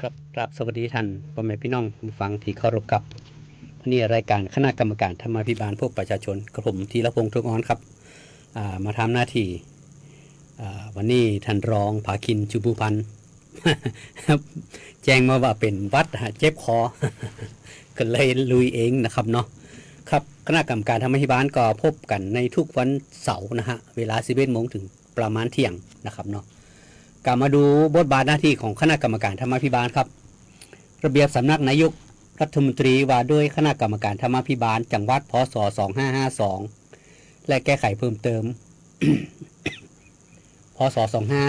ครับสวัสดีท่านพ่อแม่พี่น้องผู้ฟังที่เคารพครับวันนี้รายการคณะกรรมการธรรมาภิบาลพวกประชาชนกระผมธีรพงษ์ทุกอ่อนครับมาทำหน้าที่วันนี้ท่านรองภาคินจุบูพันธ์ แจ้งมาว่าเป็นวัดเจ็บคอ ก็เลยลุยเองนะครับเนาะครับคณะกรรมการธรรมาภิบาลก็พบกันในทุกวันเสาร์นะฮะเวลา 11 โมงถึงประมาณเที่ยงนะครับเนาะกลับมาดูบทบาทหน้าที่ของคณะกรรมการธรรมาภิบาลครับระเบียบสำนักนายกรัฐมนตรีว่าด้วยคณะกรรมการธรรมาภิบาลจังหวัดพศ2552และแก้ไขเพิ่มเติม พศ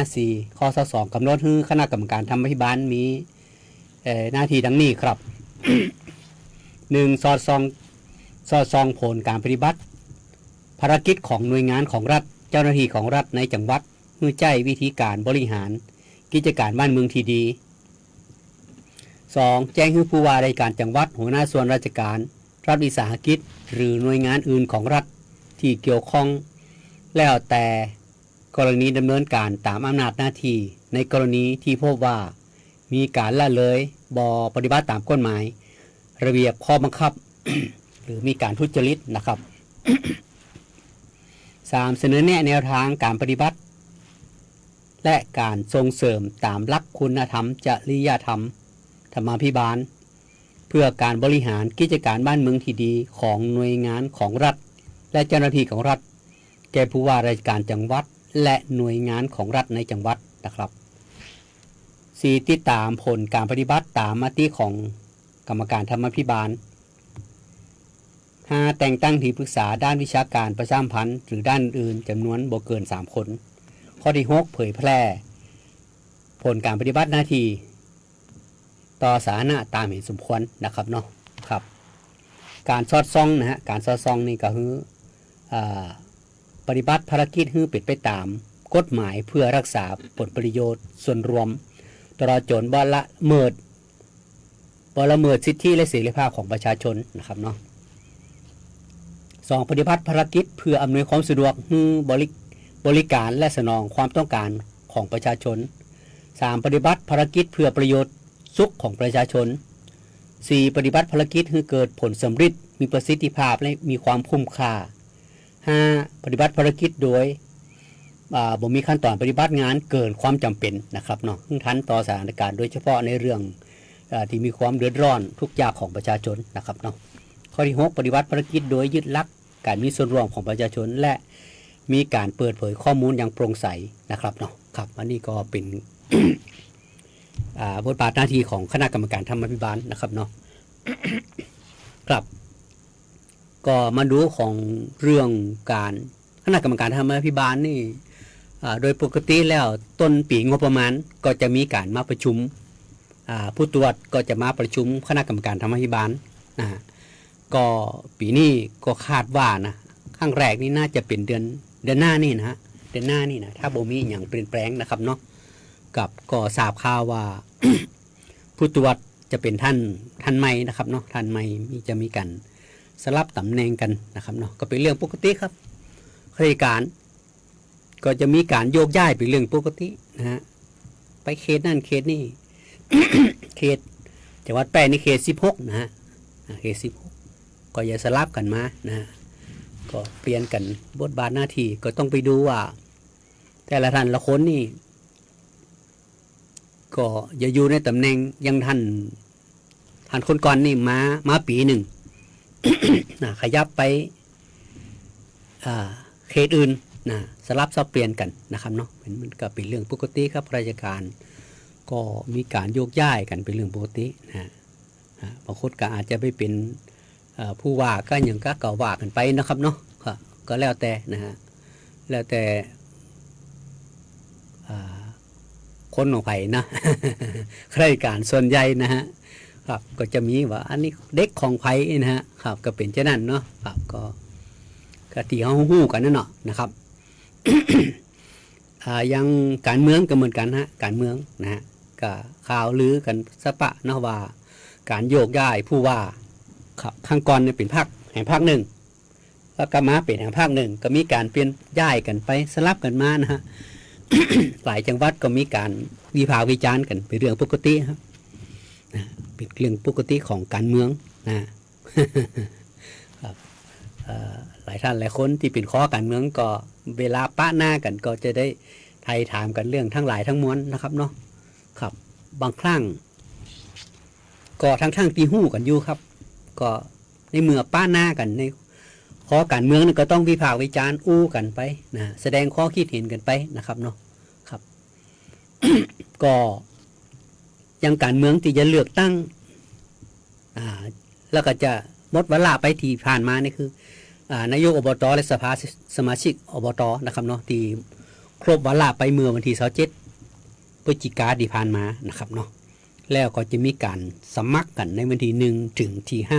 2554ข้อ2กำหนดให้คณะกรรมการธรรมาภิบาลมีหน้าที่ดังนี้ครับ 1. สอดส่องผลการปฏิบัติภารกิจของหน่วยงานของรัฐเจ้าหน้าที่ของรัฐในจังหวัดเพื่อใจวิธีการบริหารกิจการบ้านเมืองที่ดี 2. แจ้งให้ผู้ว่าราชการจังหวัดหัวหน้าส่วนราชการรัฐวิสาหกิจหรือหน่วยงานอื่นของรัฐที่เกี่ยวข้องแล้วแต่กรณีดำเนินการตามอำนาจหน้าที่ในกรณีที่พบว่ามีการละเลยบ่ปฏิบัติตามกฎหมายระเบียบข้อบังคับ หรือมีการทุจริตนะครับ 3. เสนอแนะแนวทางการปฏิบัติและการส่งเสริมตามหลักคุณธรรมจริยธรรมธรรมาภิบาลเพื่อการบริหารกิจการบ้านเมืองที่ดีของหน่วยงานของรัฐและเจ้าหน้าที่ของรัฐแก่ผู้ว่าราชการจังหวัดและหน่วยงานของรัฐในจังหวัดนะครับ 4. ติดตามผลการปฏิบัติตามมติของกรรมการธรรมาภิบาล 5. แต่งตั้งที่ปรึกษาด้านวิชาการประชาสัมพันธ์หรือด้านอื่นจำนวนบ่เกิน3 คนข้อที่ 6 เผยแพร่ผลการปฏิบัติหน้าที่ต่อสาธารณะตามเห็นสมควรนะครับเนาะครับการสอดส่องนะฮะการสอดส่องนี่ก็คือปฏิบัติภารกิจให้เป็นไปตามกฎหมายเพื่อรักษาผลประโยชน์ส่วนรวมตลอดจนบ่ละเมิดสิทธิและเสรีภาพของประชาชนนะครับเนาะ 2. ปฏิบัติภารกิจเพื่ออำนวยความสะดวกให้บริการและสนองความต้องการของประชาชน 3. ปฏิบัติภารกิจเพื่อประโยชน์สุขของประชาชน 4. ปฏิบัติภารกิจให้เกิดผลสำฤทธิ์มีประสิทธิภาพและมีความคุ้มค่า 5. ปฏิบัติภารกิจโดยบ่มีขั้นตอนปฏิบัติงานเกินความจำเป็นนะครับเนาะทันต่อสถานการณ์โดยเฉพาะในเรื่องที่มีความเดือดร้อนทุกอย่างของประชาชนนะครับเนาะข้อที่ 6 ปฏิบัติภารกิจโดยยึดหลักการมีส่วนร่วมของประชาชนและมีการเปิดเผยข้อมูลอย่างโปร่งใสนะครับเนาะครับอันนี้ก็เป็น บทบาทหน้าที่ของคณะกรรมการธรรมาภิบาลนะครับเนาะ ครับก็มาดูของเรื่องการคณะกรรมการธรรมาภิบาลนี่โดยปกติแล้วต้นปีงบประมาณก็จะมีการมาประชุมผู้ตรวจก็จะมาประชุมคณะกรรมการธรรมาภิบาลก็ปีนี้ก็คาดว่านะครั้งแรกนี่น่าจะเป็นเดือนหน้านี่นะฮะเดือนหน้านี่นะถ้าบ่มีอย่างเปลี่ยนแปลงนะครับเนาะกับก็ทราบข่าวว่า ผู้ตรวจจะเป็นท่านใหม่นะครับเนาะท่านใหม่จะมีการสลับตำแหน่งกันนะครับเนาะก็เป็นเรื่องปกติครับข้าราชการก็จะมีการโยกย้ายเป็นเรื่องปกตินะฮะไปเขตนั่นเขตนี่ เขตจังหวัดแปรนี่เขต16นะฮะเขต16ก็อย่าสลับกันมานะฮะก็เปลี่ยนกันบทบาทหน้าที่ก็ต้องไปดูว่าแต่ละท่านละคนนี่ก็อย่าอยู่ในตำแหน่งยังท่านคนก่อนนี่มาปีหนึ่ง ขยับไปเขตอื่นสลับซับเปลี่ยนกันนะครับเนาะมันก็เป็นเรื่องปกติครับราชการก็มีการโยกย้ายกันเป็นเรื่องปกตินะบางคนก็อาจจะไปเป็นผู้ว่าก็อย่างก็เก่าว่ากันไปนะครับเนาะก็แล้วแต่นะฮะแล้วแต่คนของไผ่นะ ข้าราชการส่วนใหญ่นะฮะครับก็จะมีว่าอันนี้เด็กของไผ่นะฮะครับก็เป็นเช่นนั้นเนาะครับก็ที่เขาหู้กันนั่นเนาะนะครับ ยังการเมืองก็เหมือนกันฮะการเมืองนะฮะก็ข่าวลือกันสะปะนะว่าการโยกย้ายผู้ว่าครับข้างก่อนเนี่ยเป็นภาคแห่งภาคหนึ่งแล้วก็มาเป็นแห่งภาคหนึ่งก็มีการเปลี่ยนย้ายกันไปสลับกันมานะฮะ หลายจังหวัดก็มีการวิพากษ์วิจารณ์กันเป็นเรื่องปกติครับ เป็นเรื่องปกติของการเมืองนะครับหลายท่านหลายคนที่เป็นข้อการเมืองก็เวลาปะหน้ากันก็จะได้ไทยถามกันเรื่องทั้งหลายทั้งมวลนะครับเนาะครับบางครั้งก็ทั้งที่หู้กันอยู่ครับก็ในเมื่อป้าหน้ากันในข้อการเมืองก็ต้องวิพากษ์วิจารณ์อู้กันไปนะแสดงข้อคิดเห็นกันไปนะครับเนาะครับ ก็ยังการเมืองที่จะเลือกตั้งแล้วก็จะหมดเวลาไปที่ผ่านมานี่คือนายกอบตและสภาสมาชิกอบตนะครับเนาะที่ครบเวลาไปเมื่อวันที่27พฤศจิกายนที่ผ่านมานะครับเนาะแล้วก็จะมีการสมัครกันในวันที่1ถึงที่5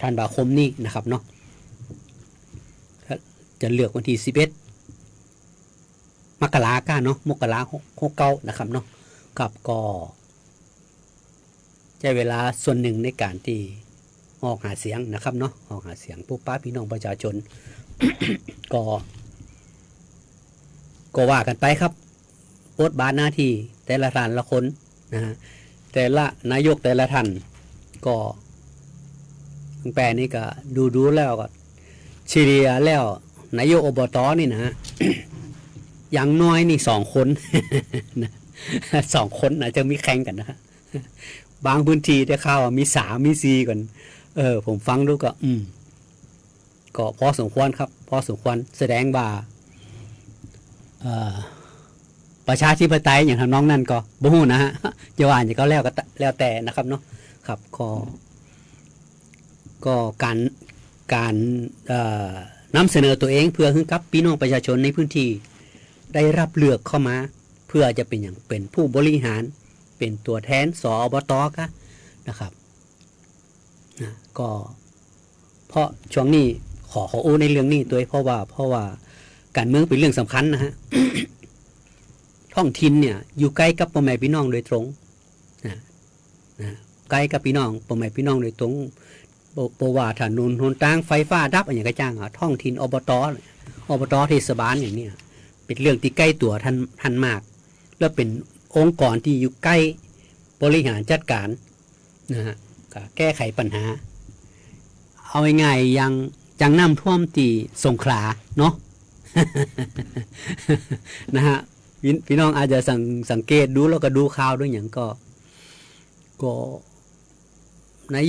ธันวาคมนี้นะครับเนาะจะเลือกวันที่11 มกราคมเนาะมกรา69นะครับเนาะกับก็ใช้เวลาส่วนหนึ่งในการที่ออกหาเสียงนะครับเนาะออกหาเสียงพวกป้าพี่น้องประชาชน ก็ว่ากันไปครับบทบาทหน้าที่แต่ละท่านละคนนะฮะแต่ละนายกแต่ละท่านก็ตั้งแต่นี้ก็ดูแล้วก็เฉลี่ยแล้วนายกอบตนี่นะ อย่างน้อยนี่2 คนนะ2 คนนะจะมีแข่งกันนะฮะบางพื้นที่ได้ข่าวมี3มี4กันผมฟังดูก็ก็พอสมควรครับพอสมควรแสดงว่าประชาธิปไตยอย่างทำน้องนั่นก็บ่ฮู้นะฮะจะว่าอย่างก็แล้วแต่นะครับเนาะครับก็การนำเสนอตัวเองเพื่อให้กับพี่น้องประชาชนในพื้นที่ได้รับเลือกเข้ามาเพื่อจะเป็นอย่างเป็นผู้บริหารเป็นตัวแทนสอบต.ค่ะนะครับนะก็เพราะช่วงนี้ขอโอ้ในเรื่องนี้ตัวเพราะว่าการเมืองเป็นเรื่องสำคัญนะฮะ ท้องถิ่นเนี่ยอยู่ใกล้กับพ่อแม่พี่น้องโดยตรงนะใกล้กับพี่น้องพ่อแม่พี่น้องโดยตรงเพราะว่าถนนหนทางไฟฟ้าดับอะไรอย่างกระจ้างท้องถิ่นอบต.เทศบาลอย่างนี้เป็นเรื่องที่ใกล้ตัวท่านมากแล้วเป็นองค์กรที่อยู่ใกล้บริหารจัดการนะฮะแก้ไขปัญหาเอาง่ายๆยังจังน้ำท่วมที่สงขลาเนาะ นะฮะพี่น้องอาจจะสังเกตดูแล้วก็ดูข่าวด้วยอย่างก็นา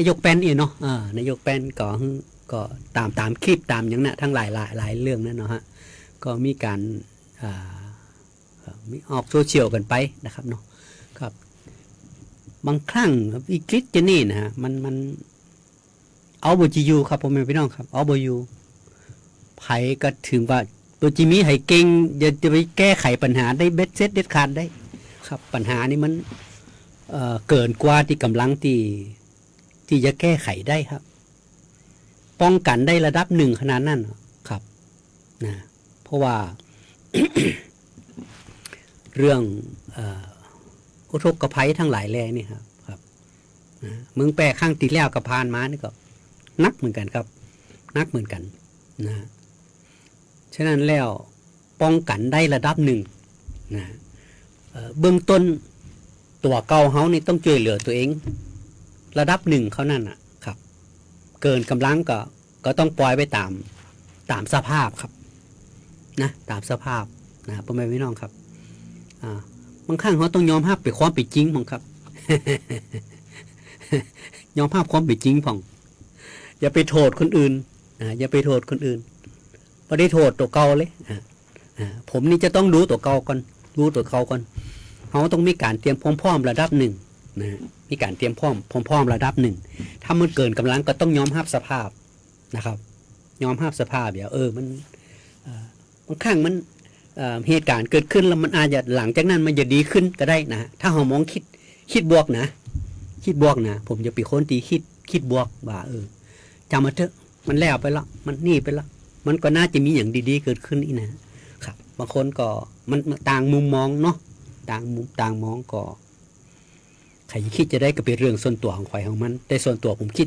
ยกแป้นเนาะนายกแป้นก็ตามคลิปตามอย่างนั้นทั้งหลายเรื่องนั่นเนาะฮะก็มีการมีออกโซเชียลกันไปนะครับเนาะครับบางครั้งวิกฤตจะนี่นะฮะมันเอาบ่จีอยู่ครับพ่อแม่พี่น้องครับเอาบ่อยู่ไผก็ถึงว่าตัวจิมีให้เก่งจะไปแก้ไขปัญหาได้เบ็ดเสร็จเด็ดขาดได้ครับปัญหานี้มันเกินกว่าที่กำลังที่จะแก้ไขได้ครับป้องกันได้ระดับหนึ่งขนาดนั้นครับนะเพราะว่า เรื่องอุทกภัยทั้งหลายแหล่นี่ครับเมืองแปรข้างตีแล้วกับพานมานี่ก็นักเหมือนกันครับนักเหมือนกันนะฉะนั้นแล้วป้องกันได้ระดับหนึ่งนะเบื้องต้นตัวเก่าเฮานี่ต้องช่วยเหลือตัวเองระดับหนึ่งเขานั่นครับเกินกำลังก็ต้องปล่อยไปตามสภาพครับนะตามสภาพนะพ่อแม่พี่น้องครับบางครั้งเขาต้องยอมรับไปความเป็นจริงของครับ ยอมรับความเป็นจริงของอย่าไปโทษคนอื่นอย่าไปโทษคนอื่นพอได้โทษตัวเก่าเลยผมนี่จะต้องดูตัวเก่าก่อนเขาต้องมีการเตรียมพร้อมระดับหนึ่งนะมีการเตรียมพร้อมระดับหนึ่งถ้ามันเกินกำลังก็ต้องยอมรับสภาพนะครับยอมรับสภาพเดี๋ยวมันบางครั้งมันเหตุการณ์เกิดขึ้นแล้วมันอาจจะหลังจากนั้นมันจะดีขึ้นก็ได้นะถ้าเรามองคิดบวกนะผมจะเป็นคนที่คิดบวกว่าจำมาเถอะมันแล้วไปละมันนี่ไปละมันก็น่าจะมีอย่างดีๆเกิดขึ้นอีกนะครับบางคนก็มันต่างมุมมองเนาะต่างมองก็ใครคิดจะได้ก็เป็นเรื่องส่วนตัวของใครของมันแต่ส่วนตัวผมคิด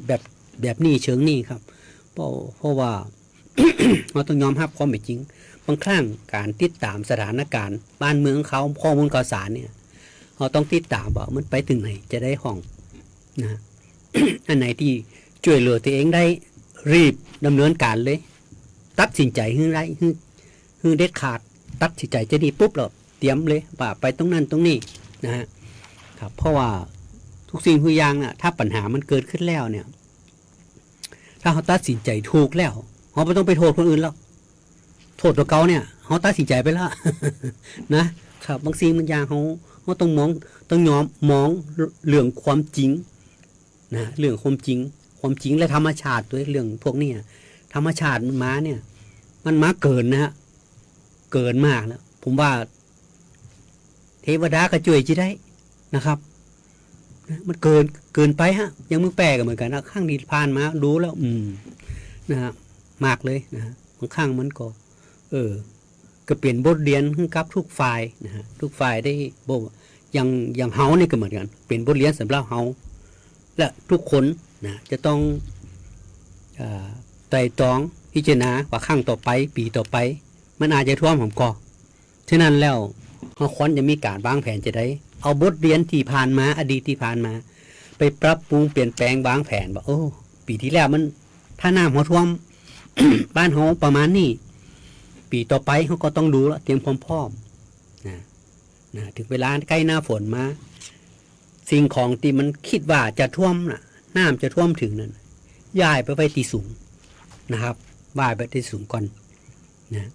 แบบนี้เชิงนี้ครับเพราะว่า เราต้องยอมรับความเป็นจริงบางครั้งการติดตามสถานการณ์บ้านเมืองเขาข้อมูลข่าวสารเนี่ย เราต้องติดตามว่ามันไปถึงไหนจะได้ห้องนะ อันไหนที่ช่วยเหลือตัวเองได้รีบดำเนินการเลยตัดสินใจให้ไรให้เด็ดขาดตัดสินใจจะดีปุ๊บเราเตรียมเลยว่าไปตรงนั้นตรงนี้นะฮะครับเพราะว่าทุกสิ่งทุกอย่างน่ะถ้าปัญหามันเกิดขึ้นแล้วเนี่ยถ้าเขาตัดสินใจถูกแล้วเขาไม่ต้องไปโทษคนอื่นแล้วโทษตัวเขาเนี่ยเขาตัดสินใจไปแล้ว นะครับบางสิ่งบางอย่างเขาต้องต้องยอมมองเรื่องความจริงนะเรื่องความจริงและธรรมชาติด้วยเรื่องพวกนี้ธรรมชาติมันมาเนี่ยมันมาเกินนะฮะเกินมากแล้วผมว่าเทวดาก็ช่วยจีได้นะครับมันเกินไปฮะยังมือแปลกันเหมือนกันนะข้างนี้ผ่านมาดูแล้วนะฮะมากเลยนะฮะบางข้างมันก็ก็เปลี่ยนบทเรียนให้กับทุกฝ่ายนะฮะทุกฝ่ายได้บอกอย่างเฮานี่ก็เหมือนกันเป็นบทเรียนสำหรับเฮาและทุกคนนะจะต้องไต่ตรองพิจารณาว่าครั้งต่อไปปีต่อไปมันอาจจะท่วมผมก็ฉะนั้นแล้วเราควรจะมีการวางแผนจะได้เอาบทเรียนที่ผ่านมาอดีตที่ผ่านมาไปปรับปรุงเปลี่ยนแปลงวางแผนว่าโอ้ปีที่แล้วมันถ้าน้ำหัวท่วม บ้านเขาประมาณนี้ปีต่อไปเขาก็ต้องดูแล้วเตรียมความพร้อมนะถึงเวลาใกล้หน้าฝนมาสิ่งของที่มันคิดว่าจะท่วมน้ำจะท่วมถึงนั้นย้ายไปไว้ที่สูงนะครับย้ายไปที่สูงก่อนนะ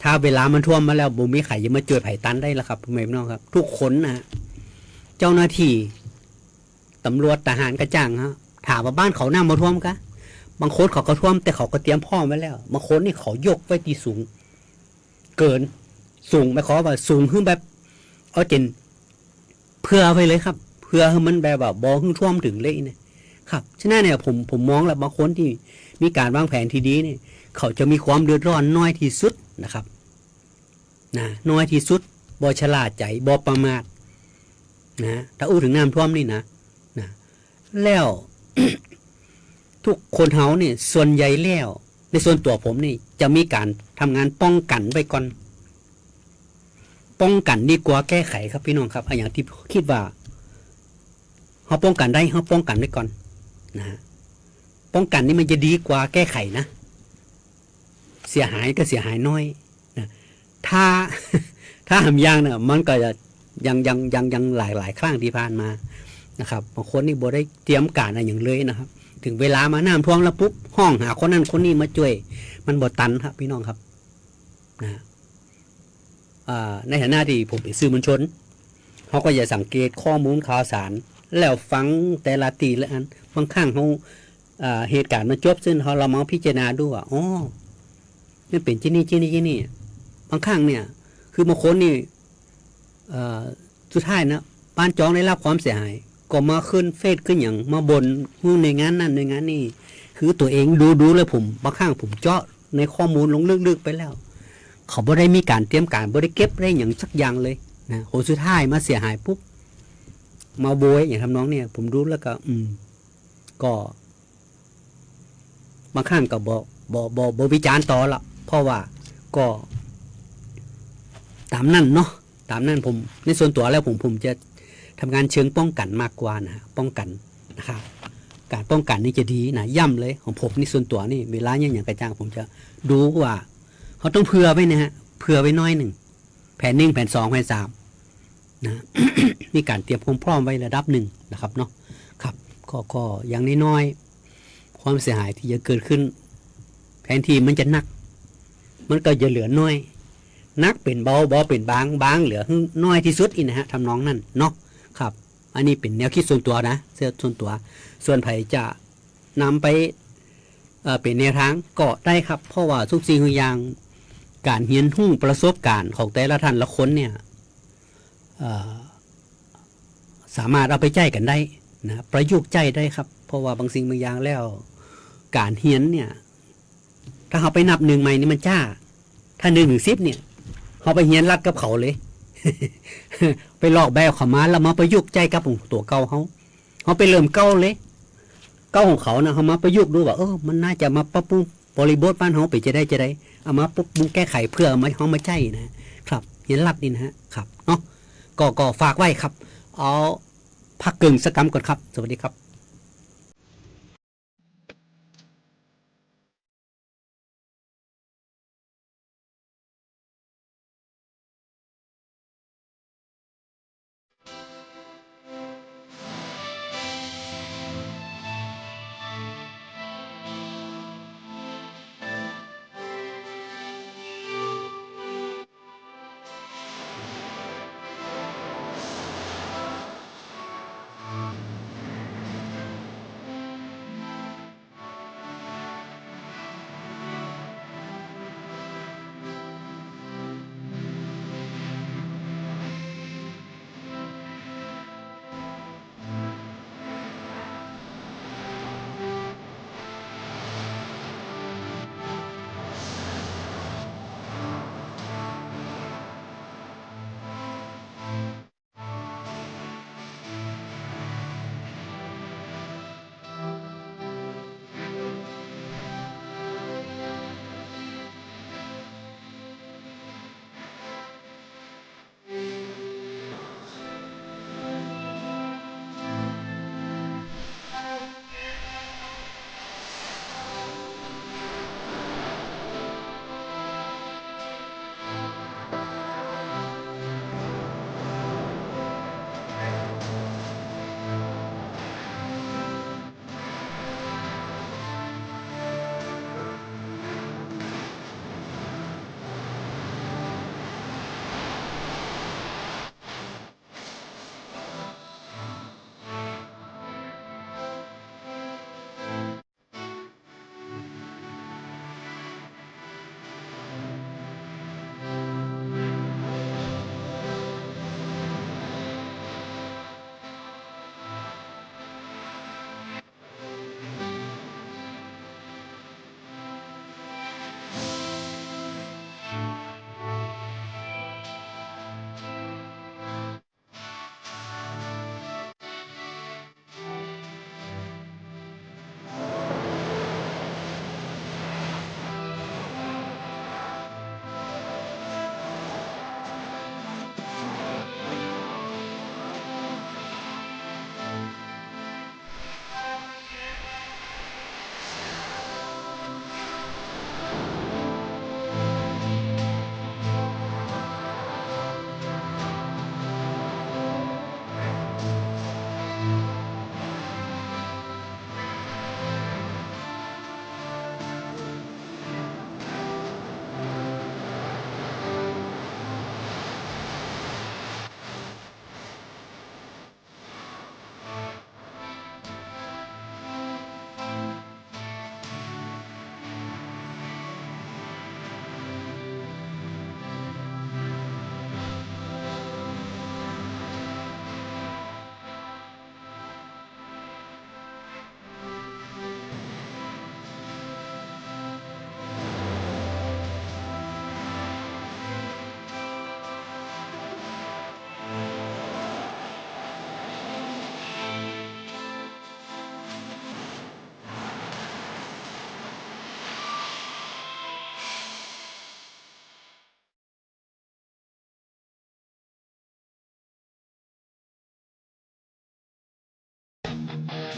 ถ้าเวลามันท่วมมาแล้วบุมีไข่ยังมาเจอไผ่ตันได้แล้วครับพี่น้องครับทุกคนนะเจ้าหน้าที่ตำรวจทหารกระจ่างฮะถามว่าบ้านเขาน้ำมาท่วมกะบางคนเขาก็ท่วมแต่เขาก็เตรียมพร้อมไว้แล้วบางคนนี่เขายกไว้ที่สูงเกินสูงไม่ขอว่าสูงขึ้นแบบเอาเจนเพื่อไว้เลยครับเพื่อให้มันแบบว่าบ่ขึ้นท่วมถึงเลยนะครับฉะนั้นเนี่ยผมมองแล้วบางคนที่มีการวางแผนที่ดีเนี่ยเขาจะมีความเดือดร้อนน้อยที่สุดนะครับนะน้อยที่สุดบ่ฉลาดใจบ่ประมาทนะถ้าอู้ถึงน้ำท่วมนี่นะแล้ว ทุกคนเฮาเนี่ยส่วนใหญ่แล้วในส่วนตัวผมนี่จะมีการทำงานป้องกันไว้ก่อนป้องกันดีกว่าแก้ไขครับพี่น้องครับอย่างที่คิดว่าเขาป้องกันได้เขาป้องกันไว้ก่อนนะป้องกันนี่มันจะดีกว่าแก้ไขนะเสียหายก็เสียหายน้อยนะถ้าหำยางเนี่ยมันก็จะยังหลายครั้งที่ผ่านมานะครับบางคนนี่บ่ได้เตรียมการอะไรอย่างเลยนะครับถึงเวลามาน้ำท่วมแล้วปุ๊บห้องหาคนนั้นคนนี้มาช่วยมันบ่ตันครับพี่น้องครับนะในฐานะที่ผมเป็นสื่อมวลชนเขาก็จะสังเกตข้อมูลข่าวสารแล้วฟังแต่ละตีละอันบางครั้งเขาเหตุการณ์มันจบซึ่งเรามาพิจารณาดูว่าอ๋อมันเป็นที่นี่บางครั้งเนี่ยคือบางคนนี่สุดท้ายนะบ้านจองได้รับความเสียหายก็มาขึ้นเฟซขึ้นอย่างมาบนในงานนั่นในงานนี่คือตัวเองดูเลยผมบางครั้งผมเจาะในข้อมูลลงลึกๆไปแล้วเขาบ่ได้มีการเตรียมการบ่ได้เก็บได้อย่างสักอย่างเลยนะโหสุดท้ายมาเสียหายปุ๊บมาโบยอย่างทำน้องเนี่ยผมรู้แล้วก็บางครั้งก็บ่วิจารณ์ต่อละเพราะว่าก็ตามนั่นเนาะตามนั่นผมในส่วนตัวแล้วผมจะทำงานเชิงป้องกันมากกว่านะป้องกันนะครับการป้องกันนี่จะดีนะย่ำเลยของผมนี่ส่วนตัวนี่เวลาอย่างกระจ่างผมจะดูว่าเขาต้องเผื่อไว้นะฮะเผื่อไว้น้อยหนึ่งแผน1แผน2แผน3นะ มีการเตรียมความพร้อมไว้ระดับหนึ่งนะครับเนาะครับก็อย่างน้อยๆความเสียหายที่จะเกิดขึ้นแผนที่มันจะหนักมันก็จะเหลือน้อยนักเป็นเบาเป็นบางเหลือน้อยที่สุดอีกนะฮะทำน้องนั่นเนาะครับอันนี้เป็นแนวคิดส่วนตัวนะส่วนตัวส่วนไผจะนำไปเป็นแนวทางก็ได้ครับเพราะว่าทุกสิ่งทุกอย่างการเรียนรู้ประสบการณ์ของแต่ละท่านละคนเนี่ยสามารถเอาไปใช้กันได้นะประยุกต์ใช้ได้ครับเพราะว่าบางสิ่งบางอย่างแล้วการเรียนเนี่ยถ้าเขาไปนับ1ใหม่นี่มันจ้าถ้า1 ถึง 10เนี่ยเขาไปเรียนรัดกับเขาเลย ไปลอกแบบเขามาแล้วมาประยุกต์ใจกับตัวเก่าเขาไปเริ่มเก่าเลยเก่าของเขานะเขามาประยุกต์ดูว่ามันน่าจะมาปรับปรุงบริบทบ้านเขาไปจะได้เอามาปรับปรุงแก้ไขเพื่อมาเขามาใจนะครับเห็นรัดนี่นะฮะครับเนาะ ก็ฝากไว้ครับเอาพักกึ่งสักกรรมก่อนครับสวัสดีครับ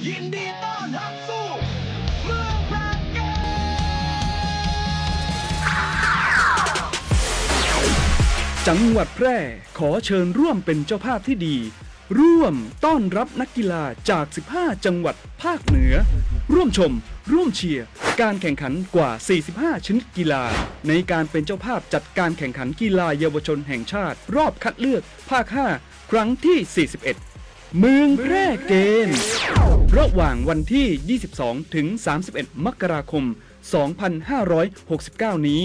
ยินดีต้อนรับสู่เมืองแพร่เกมจังหวัดแพร่ขอเชิญร่วมเป็นเจ้าภาพที่ดี ร่วมต้อนรับนักกีฬาจาก 15 จังหวัดภาคเหนือ ร่วมชม ร่วมเชียร์การแข่งขันกว่า 45 ชนิดกีฬา ในการเป็นเจ้าภาพจัดการแข่งขันกีฬาเยาวชนแห่งชาติรอบคัดเลือกภาค 5 ครั้งที่ 41 เมืองแพร่เกมระหว่างวันที่ 22 ถึง 31 มกราคม 2569 นี้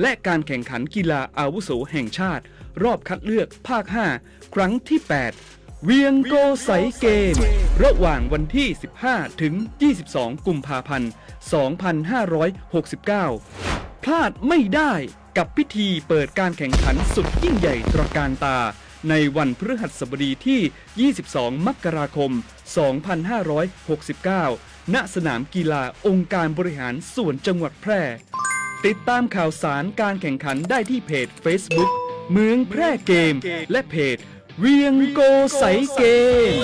และการแข่งขันกีฬาอาวุโสแห่งชาติรอบคัดเลือกภาค 5 ครั้งที่ 8 เวียงโกไสเกมระหว่างวันที่ 15 ถึง 22 กุมภาพันธ์ 2569 พลาดไม่ได้กับพิธีเปิดการแข่งขันสุดยิ่งใหญ่ตระการตาในวันพฤหัสบดีที่ 22 มกราคม 2569 ณ สนามกีฬาองค์การบริหารส่วนจังหวัดแพร่ ติดตามข่าวสารการแข่งขันได้ที่เพจ Facebook เมืองแพร่เกม และเพจ เวียงโกไสเกม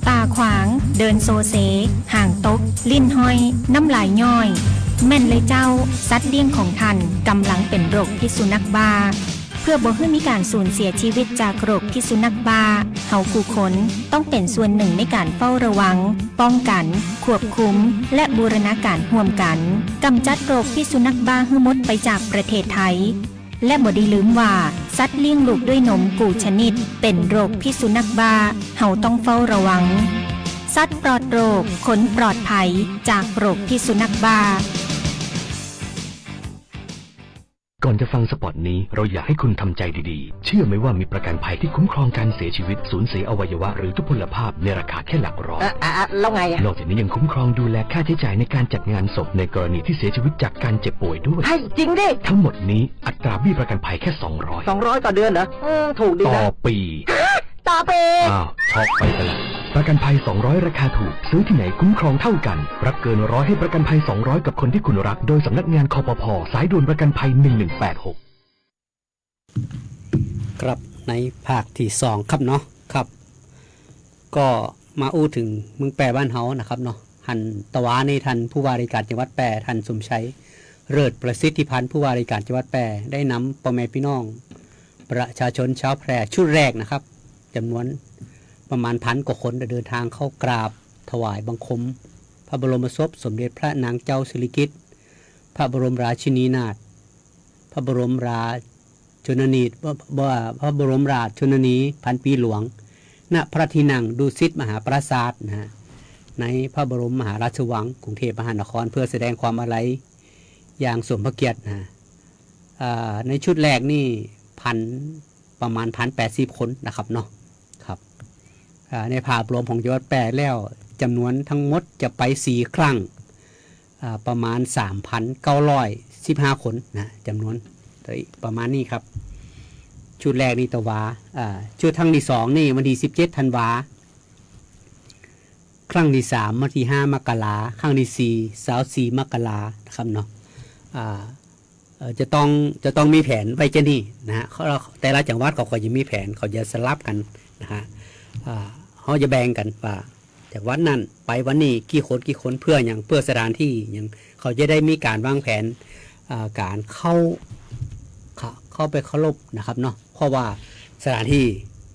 ตาขวางเดินโซเซห่างตกลิ้นห้อยน้ำลายย่อยแม่นเลยเจ้าสัตว์เลี้ยงของท่านกำลังเป็นโรคพิษสุนัขบ้าเพื่อบ่ให้มีการสูญเสียชีวิตจากโรคพิษสุนัขบ้าเฮาผู้คนต้องเป็นส่วนหนึ่งในการเฝ้าระวังป้องกันควบคุมและบูรณาการร่วมกันกำจัดโรคพิษสุนัขบ้าให้หมดไปจากประเทศไทยและบ่ได้ลืมว่าสัตว์เลี้ยงลูกด้วยนมกูชนิดเป็นโรคพิษสุนัขบ้าเฮาต้องเฝ้าระวังสัตว์ปลอดโรคขนปลอดภัยจากโรคพิษสุนัขบ้าก่อนจะฟังสปอตนี้เราอยากให้คุณทำใจดีๆเชื่อไหมว่ามีประกันภัยที่คุ้มครองการเสียชีวิตสูญเสียอวัยวะหรือทุพพลภาพในราคาแค่หลักร้อยแล้วไงอะนอกจากนี้ยังคุ้มครองดูแลค่าใช้จ่ายในการจัดงานศพในกรณีที่เสียชีวิตจากการเจ็บป่วยด้วยให้จริงดิทั้งหมดนี้อัตราเบี้ยประกันภัยแค่200ต่อเดือนเหรอถูกดีนะต่อปีอ้าวช็อกไปซะแล้วประกันภัย200ราคาถูกซื้อที่ไหนคุ้มครองเท่ากันรับเกิน100ให้ประกันภัย200กับคนที่คุณรักโดยสำนักงานคปภ.สายด่วนประกันภัย1186ครับในภาคที่2ครับเนาะครับก็มาอู้ถึงเมืองแปรบ้านเฮานะครับเนาะหันตะวาในทันผู้ว่าราชการจังหวัดแปรทันสมชัยเลิศประสิทธิพันธ์ผู้ว่าราชการจังหวัดแปรได้นำพ่อแม่พี่น้องประชาชนชาวแพร่ชุดแรกนะครับจำนวนประมาณ1,000 กว่าคนเดินทางเข้ากราบถวายบังคมพระบรมศพสมเด็จพระนางเจ้าสิริกิติ์พระบรมราชินีนาถพระบรมราชนนีพระบรมราชชนนีพันปีหลวงณพระที่นั่งดุสิตมหาปราสาทนะฮะในพระบรมมหาราชวังกรุงเทพมหานครเพื่อแสดงความอาลัยอย่างสมพระเกียรตินะในชุดแรกนี่ประมาณ 1,080 คนนะครับเนาะครับในภาพรวมของจังหวัดแปรแล้วจำนวนทั้งหมดจะไป4ครั้งประมาณ 3,915 คนนะจำนวนประมาณนี้ครับชุดแรกนี่ตะวาชุดทั้งที่2นี่วันที่17ธันวาครั้งที่3วันที่5มกราครั้งที่4 24มกรานะครับเนาะจะต้องมีแผนไว้จะนี่นะฮะแต่ละจังหวัดเขาก็จะมีแผนเขาจะสลับกันนะฮะเขาจะแบ่งกันว่าจากวันนั้นไปวันนี้กี่คนเพื่ออย่างเพื่อสถานที่อย่างเขาจะได้มีการวางแผนการเข้าไปเคารพนะครับเนาะเพราะว่าสถานที่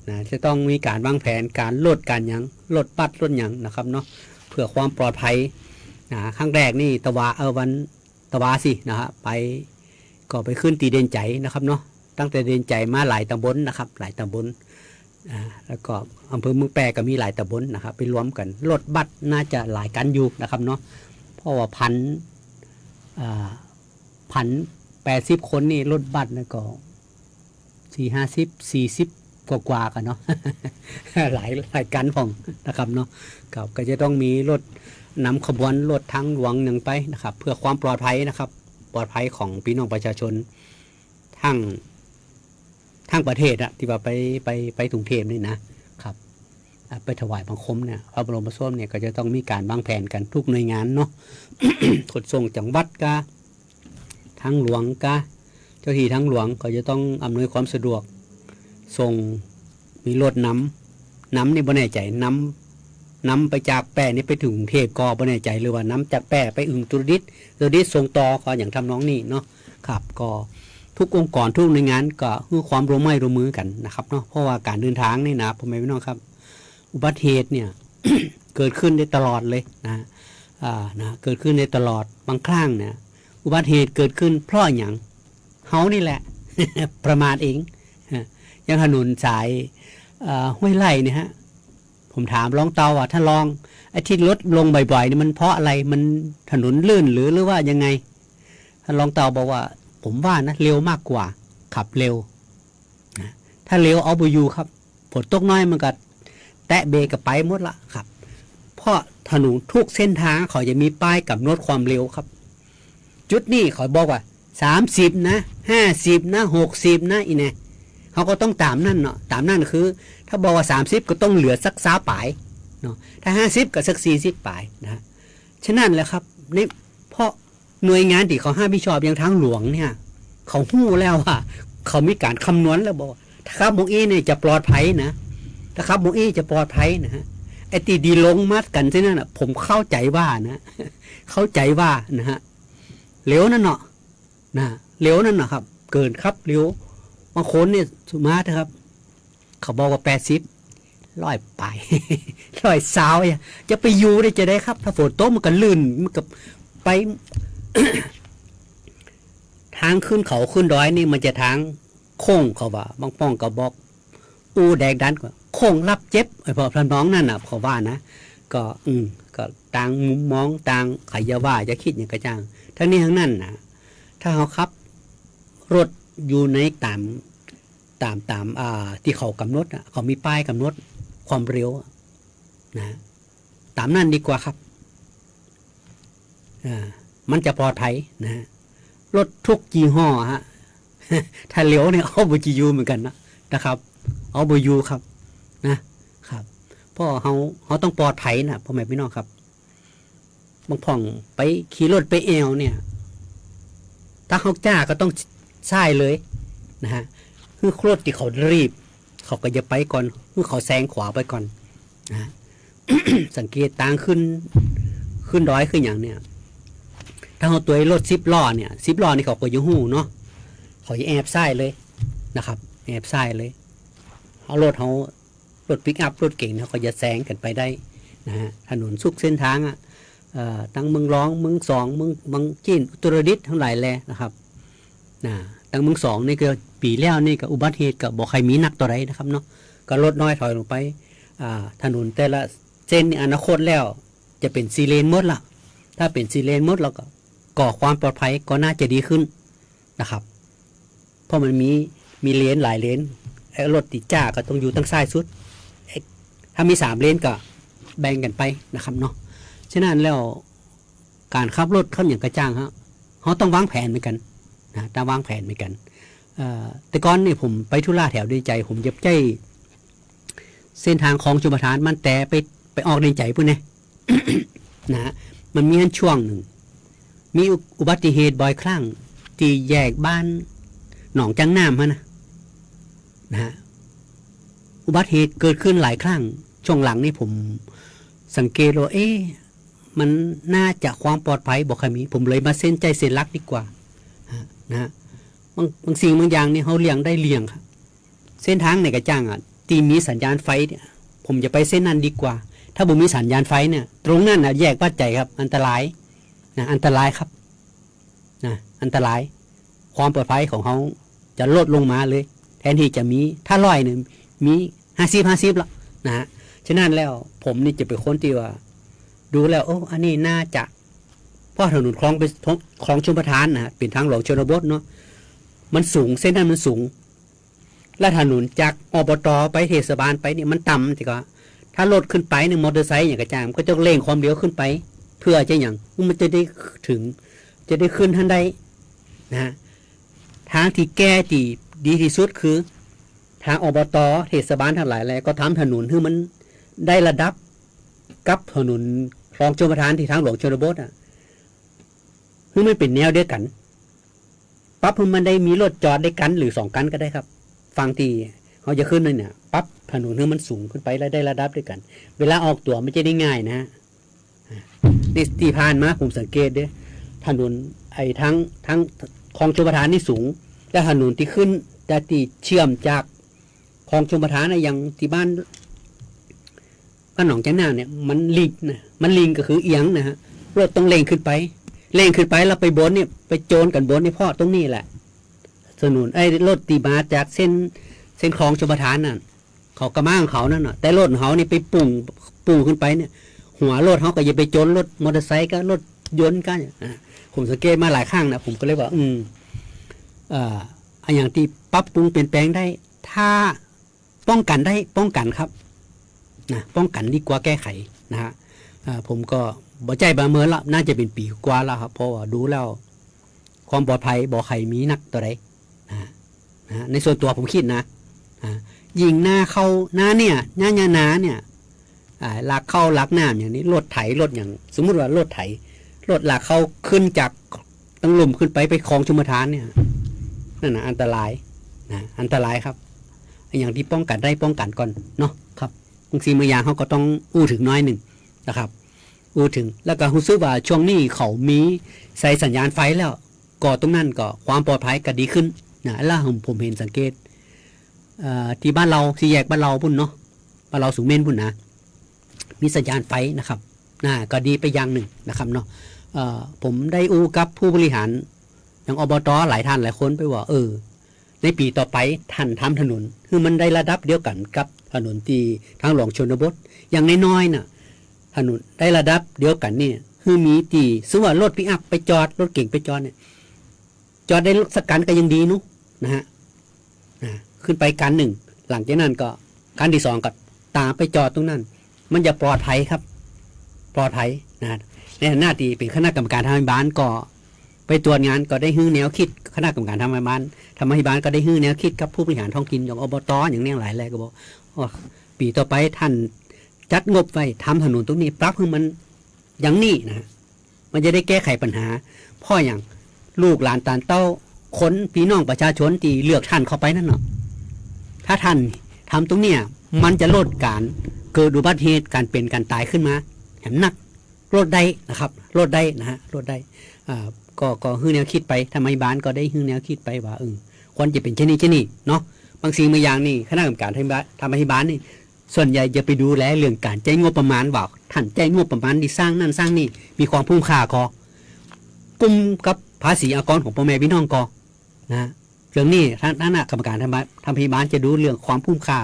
นะจะต้องมีการวางแผนการลดการยังลดปัดลดยังนะครับเนาะเพื่อความปลอดภัยนะครั้งแรกนี่ตะวาวันตะวาสินะฮะไปก็ไปขึ้นตีเด่นใจนะครับเนาะตั้งแต่เด่นใจมาหลายตำบลนะครับหลายตำบลแล้วก็อำเภอเมืองแปรก็มีหลายตำบลนะครับไปรวมกันรถบัสน่าจะหลายกันอยู่นะครับเนาะเพราะว่า1,080 คนนี่รถบัสนะก็40 กว่ากันเนาะ หลายกันของนะครับเนาะก็จะต้องมีรถนำขบวนรถทางหลวงหนึ่งไปนะครับเพื่อความปลอดภัยนะครับปลอดภัยของพี่น้องประชาชนทั้งประเทศอะที่ว่าไปกรุงเทพนี่นะครับไปถวายบังคมเนี่ยพระบรมศพเนี่ยก็จะต้องมีการวางแผนกันทุกหน่วยงานเนาะ ขนส่งจังหวัดกะทางหลวงกะเจ้าที่ทางหลวงก็จะต้องอำนวยความสะดวกส่งมีรถน้ำนี่บ่แน่ใจน้ำไปจากแปรนี่ไปถึงกรุงเทพก็บ่แน่ใจหรือว่าน้ำจากแปรไปอึ่งตุรดิตส่งต่อก็อย่างทำน้องนี่เนาะครับก็ทุกองค์กรทุกหน่วยงานก็ให้ความร่วมมือกันนะครับเนาะเพราะว่าการเดินทางนี่นะพ่อแม่พี่น้องครับอุบัติเหตุเนี่ย เกิดขึ้นได้ตลอดเลยนะเกิดขึ้นได้ตลอดบางครั้งเนี่ยอุบัติเหตุเกิดขึ้นเพราะอย่างเฮานี่แหละ ประมาทเองอย่างถนนสายห้วยไร่เนี่ยฮะผมถามรองเตาว่าถ้าลองไอ้ที่รถลงบ่อยๆนี่มันเพราะอะไรมันถนนลื่นหรือว่ายังไงท่านรองเตาบอกว่าผมว่านะเร็วมากกว่าขับเร็วนะถ้าเร็วเอาไปอยู่ครับฝนตกน้อยมันก็แตะเบรกกับไปหมดละครับเพราะถนนทุกเส้นทางเขาจะมีป้ายกำหนดความเร็วครับจุดนี้เขาบอกว่า30นะ50นะ60นะอีเนี่ยเขาก็ต้องตามนั่นเนาะตามนั่นคือถ้าบอกว่า30ก็ต้องเหลือสัก20ปลายเนาะถ้า50ก็สัก40ปลายนะฉะนั้นแหละครับนี่เพราะ หน่วยงานที่เขาห้ามพิชอบอย่างทางหลวงเนี่ย เขาหู้แล้วว่าเขามีการคำนวณแล้วบอกถ้าขับมงอีเนี่ยจะปลอดภัยนะถ้าขับมงอีจะปลอดภัยนะฮะไอ้ตีดีลงมัดกันใช่นั่นน่ะผมเข้าใจว่านะเข้าใจว่านะฮะเร็วนั่นเนาะนะเร็วนั่นนะครับ เกินครับเร็วบางคนเนี่ยสุมาเถอะครับ เขาบอกว่า80ร้อยไป ร้อยสาวจะไปอยู่ได้จะได้ครับ ถ้าฝนตกมันก็ลื่นมันก็ไป ทางขึ้นเขาขึ้นดอยนี่มันจะทางโค้งเขาว่าบางป้องก็บอกอูแดกดันก็โค้งรับเจ็บไอ้พอพระน้องนั่นน่ะเขาว่านะก็ก็ต่างมุมมองต่างใครจะว่าจะคิดอย่างกระจ่างทั้งนี้ทั้งนั้นนะถ้าเขาขับรถอยู่ในตามที่เขากำหนดเขามีป้ายกำหนดความเร็วนะตามนั้นดีกว่าครับมันจะปลอดภัยนะรถทุกยี่ห้อฮะ ถ้าเลี้ยวเนี่ยเอาบจียูเหมือนกันนะครับเอาบยูครับนะครับเพราะเขาต้องปลอดภัยนะพ่อแม่พี่น้องครับบางพ่องไปขี่รถไปแอวเนี่ยถ้าเขาจ้าก็ต้องใช่เลยนะฮะคือรถที่เขารีบเขาก็จะไปก่อนคือเขาแซงขวาไปก่อนนะ สังเกตต่างขึ้นดอยขึ้นอย่างเนี่ยถ้าเขาตัวรถ10 ล้อเนี่ย10 ล้อนี่เขาก็อยู่หูเนาะเขาจะแอบซ้ายเลยนะครับแอบซ้ายเลยเอารถปิกอัพรถเก่งเขาก็จะแซงกันไปได้นะฮะถนนสุกเส้นทางตั้งเมืองร้องเมืองสองเมืองบางจีนอุตรดิตถ์ทั้งหลายแลนะครับตั้งเมืองสองนี่ก็ปีแล้วนี่ก็อุบัติเหตุก็บอกใครมีนักต่อไรนะครับเนาะก็ลดน้อยถอยลงไปถนนแต่ละเส้นอนาคตแล้วจะเป็น4 เลนหมดละถ้าเป็น4 เลนหมดแล้วก็ก่อความปลอดภัยก็น่าจะดีขึ้นนะครับเพราะมันมีเลนหลายเลนรถติดจ้าก็ต้องอยู่ตั้งซ้ายสุดถ้ามี3 เลนก็แบ่งกันไปนะครับเนาะฉะนั้นแล้วการขับรถเข้าอย่างกระจ่างเขาต้องวางแผนเหมือนกันนะต้องวางแผนเหมือนกันแต่ก่อนนี่ผมไปธุระแถวด้วยใจผมจะใจเส้นทางของชลประทานมันแต่ไปออกในใจพุ่นเนี่ย นะมันมีช่วงหนึ่งมีอุบัติเหตุบ่อยครั้งที่แยกบ้านหนองจังน้ำนะฮะอุบัติเหตุเกิดขึ้นหลายครั้งช่วงหลังนี่ผมสังเกตว่ามันน่าจะความปลอดภัยบอกใครมีผมเลยมาเส้นใจเส้นรักดีกว่านะบางสิ่งบางอย่างนี่เขาเลี่ยงได้เลี่ยงครับเส้นทางไหนกระจ่างตีมีสัญญาณไฟเนี่ยผมจะไปเส้นนั้นดีกว่าถ้าผมมีสัญญาณไฟเนี่ยตรงนั้นแยกวัดใจครับอันตรายนะอันตรายครับนะอันตรายความปลอดภัยของเขาจะลดลงมาเลยแทนที่จะมีถ้า100เนี่ยมี50แล้วนะฮะฉะนั้นแล้วผมนี่จะเป็นคนที่ว่าดูแล้วอันนี้น่าจะเพราะถนนคลองเป็นคลองชลประทานนะเป็นทางหลวงชนบทเนาะมันสูงเส้นนั้นมันสูงและถนนจากอบตไปเทศบาลไปเนี่ยมันต่ำสิก็ถ้ารถขึ้นไปเนี่ยมอเตอร์ไซค์อย่างกระจายก็จะเร่งความเร็วขึ้นไปเพื่อจะอย่างมันจะได้ถึงจะได้ขึ้นทันใดนะทางที่แก้ที่ดีที่สุดคือทางอบตเทศบาลทั้งหลายแหละก็ทำถนนให้มันได้ระดับกับถนนคลองชลประทานที่ทางหลวงชนบทให้มันเป็นแนวเดียวกันปั๊บมันได้มีรถจอดได้กันหรือ2 กันก็ได้ครับฟังที่เขาจะขึ้นเนี่ยปั๊บถนนให้มันสูงขึ้นไปแล้วได้ระดับด้วยกันเวลาออกตัวไม่ใช่ได้ง่ายนะที่ผ่านมาผมสังเกตด้วยถนนทั้งคลองชลประทานนี่สูงและถนนที่ขึ้นแต่ที่เชื่อมจากคลองชลประทานอย่างที่บ้านหนองจันนาเนี่ยมันลิงก็คือเอียงนะฮะรถต้องเร่งขึ้นไปแล้วไปบนเนี่ยไปโจนกันบนในพ่อตรงนี้แหละถนนรถตีมาจากเส้นคลองชลประทานน่ะเขากระม้างเขานั่นน่ะแต่รถเขานี่ไปปุ่งขึ้นไปเนี่ยหัวรถเขาก็อย่าไปโจนรถมอเตอร์ไซค์ก็รถยนต์กันผมสังเกตมาหลายครั้งนะผมก็เลยว่าอย่างที่ปรับปรุงเปลี่ยนแปลงได้ถ้าป้องกันได้ป้องกันครับนะป้องกันดีกว่าแก้ไขนะฮะผมก็บ่ใจบาเมินละน่าจะเป็นปีกว่าแล้วครับเพราะว่าดูแล้วความปลอดภัยบ่ใครมีนักตัวใดนะในส่วนตัวผมคิดนะยิงหน้าเข้าหน้าเนี่ยหน้าเนี่ยหลักเข้าหลักน้ำอย่างนี้รถไถรถอย่างสมมุติว่ารถไถรถหลักเข้าขึ้นจาก ต้องล่มขึ้นไปคลองชลประทานเนี่ยนั่นนะอันตรายนะอันตรายครับอย่างที่ป้องกันได้ป้องกันก่อนเนาะครับบางสิ่งบางอย่างเขาก็ต้องอู้ถึงน้อยหนึ่งนะครับอู้ถึงแล้วก็รู้สึกว่าช่วงนี้เขามีใส่สัญญาณไฟแล้วก็ตรงนั้นก็ความปลอดภัยก็ดีขึ้นนะแล้วผมเห็นสังเกตที่บ้านเราสี่แยกบ้านเราพุ่นเนาะบ้านเราสูงเม่นพุ่นนะมีสัญญาณไฟนะครับก็ดีไปอย่างหนึ่งนะครับเนาะผมได้อู้กับผู้บริหารอย่างอบต.หลายท่านหลายคนไปว่าในปีต่อไปท่านทำถนนคือมันได้ระดับเดียวกันกับถนนที่ทางหลวงชนบทอย่างน้อยๆน่ะถนนได้ระดับเดียวกันนี่คือมีที่ซึ่งว่ารถปิกอัพไปจอดรถเก่งไปจอดเนี่ยจอดได้สักกันก็ยังดีนุนะฮะขึ้นไปกันหนึ่งหลังจากนั้นก็กันที่สองก็ตามไปจอดตรงนั้นมันจะปลอดภัยครับปลอดภัยนะในหน้าที่เป็นคณะกรรมการทางบ้านก็ไปตรวจงานก็ได้ฮื้อแนวคิดคณะกรรมการทางบ้านทำให้บ้านก็ได้ฮื้อแนวคิดกับผู้บริหารท้องถิ่นอย่างอบต.อย่างนี้หลายแหล่ก็บอกปีต่อไปท่านจัดงบไว้ทำถนนตรงนี้ปรับให้มันอย่างนี้นะมันจะได้แก้ไขปัญหาเพราะอย่างลูกหลานตาเต้าคนพี่น้องประชาชนที่เลือกท่านเข้าไปนั่นเนาะถ้าท่านทำตรงเนี้ยมันจะลดการเกิดอุบัติเหตุการเป็นการตายขึ้นมาแถมนักลดได้นะครับลดได้นะฮะลดได้ก็ฮื้อแนวคิดไปทำไมบ้านก็ได้ฮื้อแนวคิดไปว่าควรจะเป็นเช่นนี้เนาะบางสิ่งบางอย่างนี่คณะกรรมการทำให้บ้านนี่ส่วนใหญ่จะไปดูแลเรื่องการใช้งบประมาณว่าท่านใช้งบประมาณที่สร้างนั่นสร้างนี่มีความคุ้มค่าก็กุมกับภาษีอากรของพ่อแม่พี่น้องก็นะเรื่องนี้ท่านคณะกรรมการทำให้บ้านจะดูเรื่องความคุ้มค่า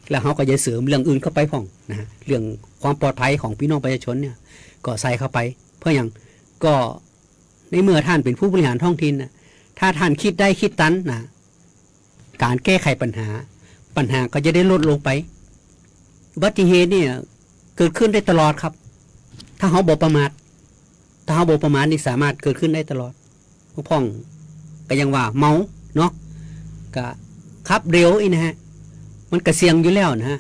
แล้วเขาก็จะเสริมเรื่องอื่นเข้าไปพ่องนะเรื่องความปลอดภัยของพี่น้องประชาชนเนี่ยก็ใส่เข้าไปเพื่ออย่างก็ในเมื่อท่านเป็นผู้บริหารท้องถิ่นนะถ้าท่านคิดได้คิดตันนะการแก้ไขปัญหาก็จะได้ลดลงไปอุบัติเหตุเนี่ยเกิดขึ้นได้ตลอดครับถ้าเขาบ่ประมาทนี่สามารถเกิดขึ้นได้ตลอดพ่องก็ยังว่าเมาเนาะก็ขับเร็วอีนะฮะมันก็เสี่ยงอยู่แล้วนะฮะ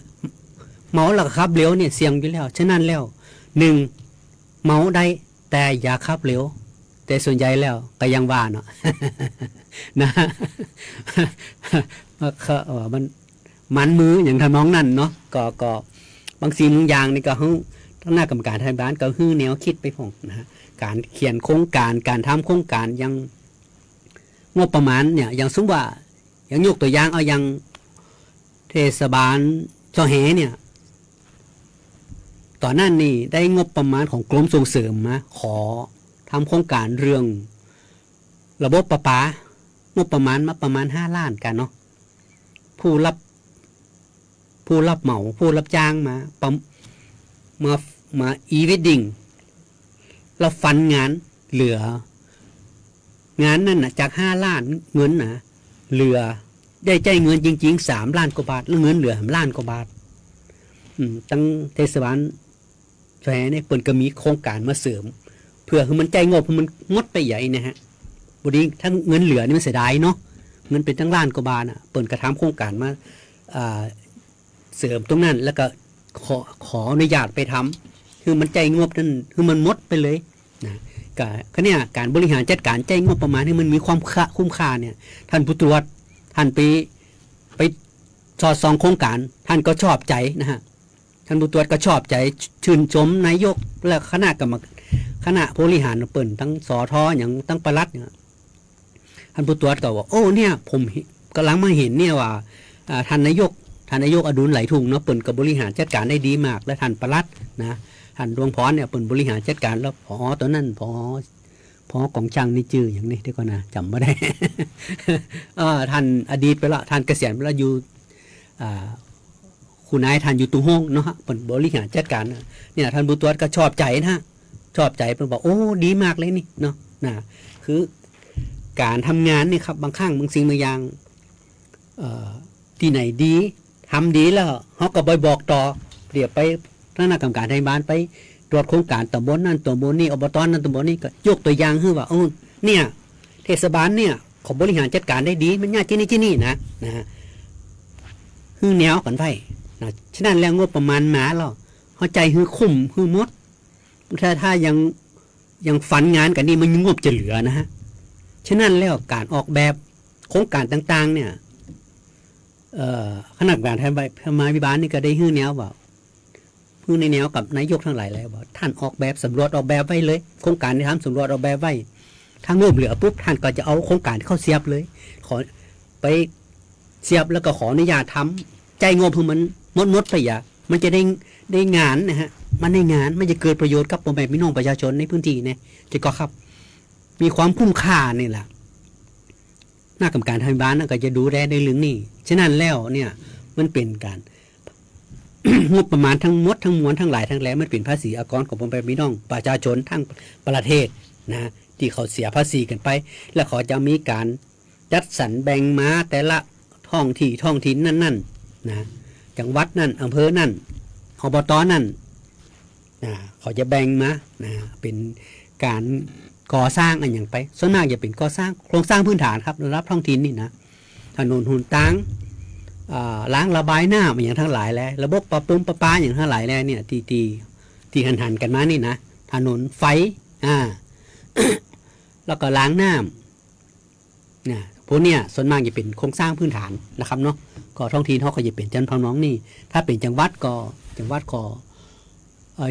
เมาแล้วก็ขับเร็วเนี่ยเสี่ยงอยู่แล้วฉะนั้นแล้ว1เมาได้แต่อย่าขับเร็วแต่ส่วนใหญ่แล้วก็ยังว่าเนาะ นะมันมืออย่างทำน้องนั่นเนาะก็บางสิ่งบางอย่างนี่ก็ทั้งหน้ากรรมการทางบ้านก็ฮื้อแนวคิดไปพ่องนะฮะการเขียนโครงการการทำโครงการยังงบประมาณเนี่ยอย่างสมมติว่าอย่างยกตัวอย่างเอาอย่างเทศบาลช่อแหเนี่ยตอนนั้นนี่ได้งบประมาณของกรมส่งเสริมนะขอทำโครงการเรื่องระบบประปางบประมาณมาประมาณ5 ล้านกันเนาะผู้รับเหมาผู้รับจ้างมาอีเวดดิ้งเราฟันงานเหลืองานนั่นนะจาก5 ล้านเงินนะเหลือได้ใจเงินจริงๆ3 ล้านกว่าบาทแล้วเงินเหลือ3 ล้านกว่าบาทตั้งเทศบาลแช่เนี่ยเปิดก็มีโครงการมาเสริมเพื่อให้มันใจงบมันงดไปใหญ่นะฮะบดีถ้าเงินเหลือนี่มันเสียดายเนาะเงินเป็นตั้งล้านกว่าบาทเปิดกระทำโครงการมาเสริมตรงนั้นแล้วก็ขออนุญาตไปทำคือมันใจงบนั่นคือมันมดไปเลยนะก็เนี่ยการบริหารจัดการใจงบประมาณให้มันมีความคุ้มค่าเนี่ยท่านผู้ตรวจท่านไปสอดส่องโครงการท่านก็ชอบใจนะฮะท่านผู้ตรวจก็ชอบใจชื่นชมนายกและคณะบริหารเปิ่นทั้งสทอย่างทั้งปลัดเนี่ยท่านผู้ตรวจก็บอกโอ้เนี่ยผมกำลังมาเห็นเนี่ยว่าท่านนายกอดุลไหลทุ่งเนาะเปิ่นกับบริหารจัดการได้ดีมากและท่านปลัดนะท่านดวงพรเนี่ยเปิ่นบริหารจัดการแล้วพอตอนนั้นพอกองช่างนี่ชื่ออย่างนี้เดี๋ยวก่อนนะจำไม่ได้ ท่านอดีตไปแล้วท่านเกษียณไปแล้วอยู่คุณนายท่านอยู่ตุ้งห้องเนาะเปิ่นบริหารจัดการเนี่ยท่านผู้ตรวจก็ชอบใจนะชอบใจเปิ่นบอกโอ้ดีมากเลยนี่เนาะนะคือการทำงานนี่ครับบางครั้งบางสิ่งบางอย่างที่ไหนดีทำดีแล้วเขาก็ไปบอกต่อเดี๋ยวไปคณะกรรมการทางบ้านไปตรวจโครงการตำบลนั่นตำบลนี่อบตนั่นตำบลนี่ก็ยกตัวอย่างคือว่าเนี่ยเทศบาลเนี่ยเขาบริหารจัดการได้ดีมันง่ายที่นี่นะคือแนวกันไปนะฉะนั้นแล้วงบประมาณมาแล้วเข้าใจคือคุ้มคือมดถ้ายังฝันงานกันนี่มันงบจะเหลือนะฮะ ฉะนั้นแล้วการออกแบบโครงการต่างๆเนี่ยคณะกรรมการธรรมาภิบาลนี่ก็ได้ฮื้อแนวว่าฮื้อในแนวกับนายกทั้งหลายแล้วว่าท่านออกแบบสำรวจออกแบบไว้เลยโครงการที่ทำสำรวจออกแบบไว้ถ้างบเหลือปุ๊บท่านก็จะเอาโครงการเข้าเสียบเลยขอไปเสียบแล้วก็ขออนุญาตทำใจงบคือมันหมดไปอย่ามันจะได้งานนะฮะมันได้งานมันจะเกิดประโยชน์กับพ่อแม่พี่น้องประชาชนในพื้นที่เนี่ยจะก็ครับมีความคุ้มค่านี่แหละหน้ากรรมการทางบ้านก็จะดูแลในเรื่องนี้ฉะนั้นแล้วเนี่ยมันเป็นการ งบประมาณทั้งหมดทั้งมวลทั้งหลายทั้งแหล่มันเป็นภาษีอากรของพ่อแม่พี่น้องประชาชนทั้งประเทศนะที่เขาเสียภาษีกันไปแล้วเขาจะมีการจัดสรรแบ่งมาแต่ละท้องถิ่นนั่นนะจังหวัดนั่นอำเภอนั่นอบตนั่นนะเขาจะแบ่งมานะเป็นการก่อสร้างอันอย่างไปส่วนมากจะเป็นก่อสร้างโครงสร้างพื้นฐานครับระดับท้องถิ่นนี่นะถนนหนทางล้างระบายน้ำอย่างทั้งหลายแล้วระบบประปาอย่างทั้งหลายแล้วเนี่ยที่หันกันมานี่นะถนนไฟแล้วก็ล้างน้ำนะพวกเนี้ยส่วนมากจะเป็นโครงสร้างพื้นฐานนะครับเนาะก็ท้องถิ่นเขาก็จะเป็นจันทร์น้องนี่ถ้าเป็นจังหวัดก็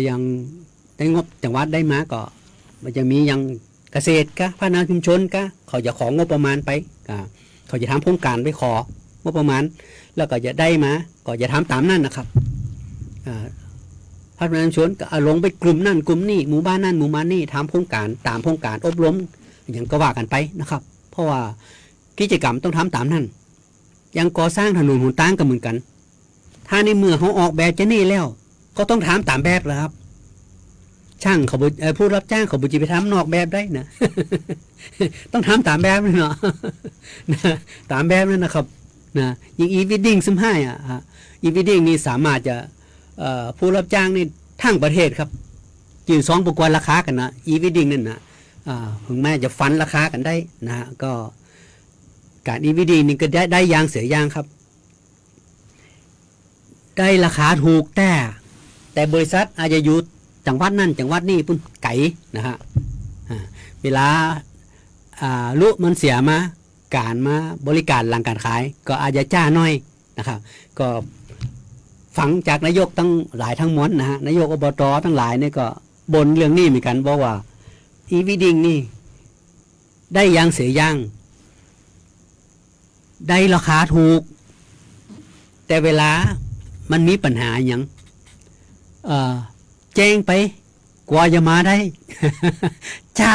ยังได้งบจังหวัดได้มาก็มันจะมียังเกษตรก็พัฒนาชุมชนก็เขาจะของบประมาณไปเขาจะทำโครงการไปของบประมาณแล้วก็จะได้มาก็จะทำตามนั่นนะครับพัฒนาชุมชนก็ลงไปกลุ่มนั่นกลุ่มนี่หมู่บ้านนั่นหมู่บ้านนี่ทำโครงการตามโครงการอบรมอย่างก็ว่ากันไปนะครับเพราะว่ากิจกรรมต้องทำตามนั่นยังก่อสร้างถนนหนทางก็เหมือนกันถ้าในเมื่อเขาออกแบบจะนี่แล้วก็ต้องทำตามแบบแล้วครับช่างเขาผู้รับจ้างเขาบุจิไปทำนอกแบบได้นะ ต้องทำตามแบบเลยเนาะ ตามแบบนั่นนะครับนะยิงอีวิดดิ้งซึมให้อีวิดดิ้งนี่สามารถจะผู้รับจ้างนี่ทั้งประเทศครับยืน2ประกวดราคากันนะอีวิดดิ้งนั่นนะถึงแม้จะฟันราคากันได้นะก็การอีวิดดิ้งนี่ก็ได้ยางเสียยางครับได้ราคาถูกแต่บริษัทอาจจะอยู่จังหวัดนั่นจังหวัดนี่ปุ่นไก่นะฮะเวลาลุมันเสียมาการมาบริการหลังการขายก็อาจจะจ้าน้อยนะครับก็ฟังจากนายกตั้งหลายทั้งม้วนนะฮะนายกอบตทั้งหลายเนี่ยก็บ่นเรื่องนี้เหมือนกันบอกว่าอีวิดิ้งนี่ได้ยางเสียยางได้ราคาถูกแต่เวลามันมีปัญหาอย่างแจ้งไปกว่าจะมาได้ จ้า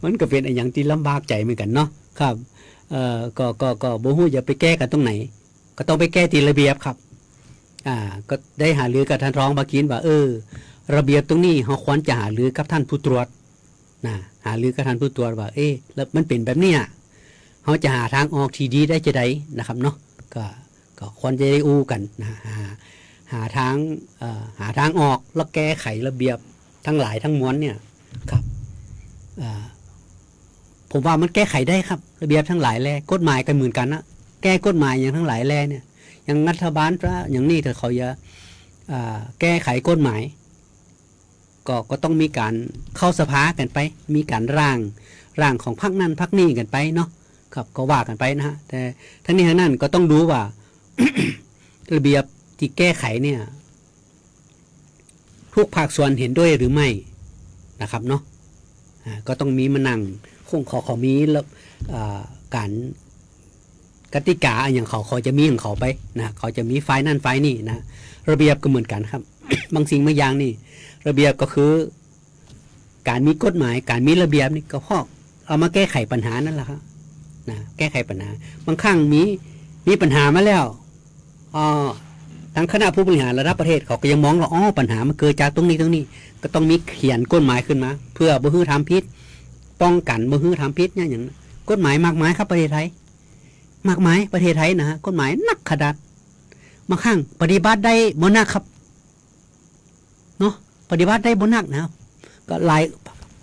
มันก็เป็นอย่างที่ลำบากใจเหมือนกันเนาะครับก็บ่ฮู้จะไปแก้กันตรงไหนก็ต้องไปแก้ที่ระเบียบครับก็ได้หารือกับท่านรองบากินว่าระเบียบตรงนี้เราควรจะหารือกับท่านผู้ตรวจนะหารือกับท่านผู้ตรวจว่าแล้วมันเป็นแบบนี้เราจะหาทางออกที่ดีได้จะได้นะครับเนาะก็ควรจะได้อู้กันนะหาทางออกแล้วแก้ไขระเบียบทั้งหลายทั้งมวลเนี่ยครับผมว่ามันแก้ไขได้ครับระเบียบทั้งหลายแลกฎหมายกันเหมือนกันนะแก้กฎหมายอย่างทั้งหลายแลเนี่ยอย่างรัฐบาลอย่างนี้ถ้าเขาจะแก้ไขกฎหมายก็ต้องมีการเข้าสภากันไปมีการร่างของพรรคนั้นพรรคนี้กันไปเนาะครับก็ว่ากันไปนะฮะแต่ทั้งนี้ทั้งนั้นก็ต้องดูว่า ระเบียบที่แก้ไขเนี่ยทุกภาคส่วนเห็นด้วยหรือไม่นะครับเนาะก็ต้องมีมานั่งคงขอมีแล้วการกติกาอย่างเขาจะมีของเขาไปนะเขาจะมีไฟนั่นไฟนี่นะระเบียบก็เหมือนกันครับ บางสิ่งบางอย่างนี่ระเบียบก็คือการมีกฎหมายการมีระเบียบนี่ก็พอเอามาแก้ไขปัญหานั่นแหละครับนะแก้ไขปัญหาบางครั้งมีปัญหามาแล้วทางคณะผู้บริหารระดับประเทศเขาก็ยังมองว่าปัญหามันเกิดจากตรงนี้ก็ต้องมีเขียนกฎหมายขึ้นมาเพื่อบ่ฮื้อทำผิดป้องกันบ่ฮื้อทำผิดเนี่ยอย่างกฎหมายมากมายครับประเทศไทยมากมายประเทศไทยนะฮะกฎหมายนักขนาดบางครั้งปฏิบัติได้บ่นักครับเนาะปฏิบัติได้บ่นักนะครับก็ห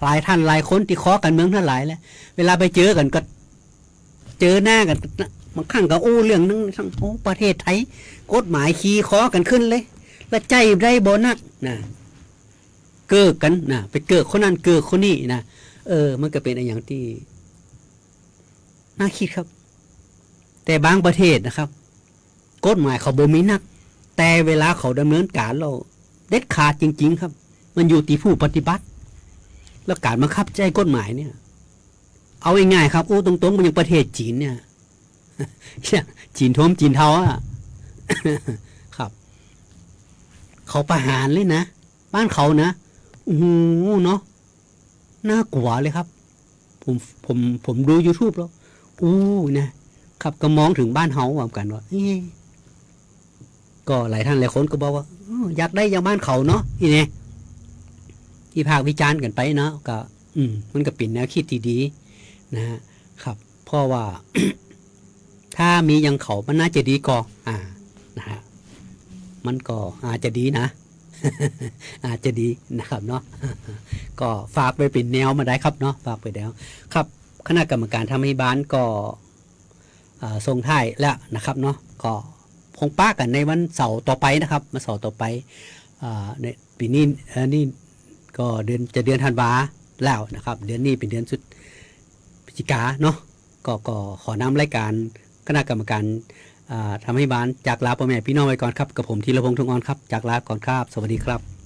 ลายท่านหลายคนที่ขอกันเมืองทั้งหลายแล้วเวลาไปเจอกันก็เจอหน้ากันบางครั้งก็เรื่องนึงทั้งประเทศไทยกฎหมายขี่คอกันขึ้นเลยแล้วใจได้บ่นักนะเกิดกันนะไปเกิดคนนั้นเกิดคนนี้นะ มันก็เป็นอะไรอย่างที่น่าคิดครับ แต่บางประเทศนะครับกฎหมายเขาบ่มีนักแต่เวลาเขาดำเนินการเราเด็ดขาดจริงๆครับมันอยู่ที่ผู้ปฏิบัติแล้วการบังคับใช้กฎหมายเนี่ยเอาง่ายๆครับตรงๆมันอย่างประเทศจีนเนี่ย จีนทมจีนเทาอ่ะ ครับเขาประหารเลยนะบ้านเขานะโอ้โหเนาะน่ากลัวเลยครับผมดู YouTube แล้วนะครับก็มองถึงบ้านเฮาเหมือนกันว่าก็หลายท่านหลายคนก็บอกว่าอยากได้อย่างบ้านเขาเนาะนี่ไงที่ภาควิจารณ์กันไปเนาะก็มันก็เป็นแนวคิดที่ดีนะฮะครับเพราะว่า ถ้ามีอย่างเขามันน่าจะดีกว่านะฮะมันก็อาจจะดีนะ อาจจะดีนะครับเนาะ ก็ฝากไปเป็นแนวมาได้ครับเนาะฝากไปแล้วครับคณะกรรมการทำให้บ้านก็ส่งท้ายแล้วนะครับเนาะก็คงป้ากันในวันเสาร์ต่อไปนะครับวันเสาร์ต่อไปในปีนี้นี่ก็เดือนธันวาแล้วนะครับเดือนนี้เป็นเดือนพฤศจิกาเนาะก็ขอนำรายการคณะกรรมการทำให้บ้านจากลาพ่อแม่พี่น้องไว้ก่อนครับกับผมธีรพงษ์ทุ่งอ่อนครับจากลาก่อนครับสวัสดีครับ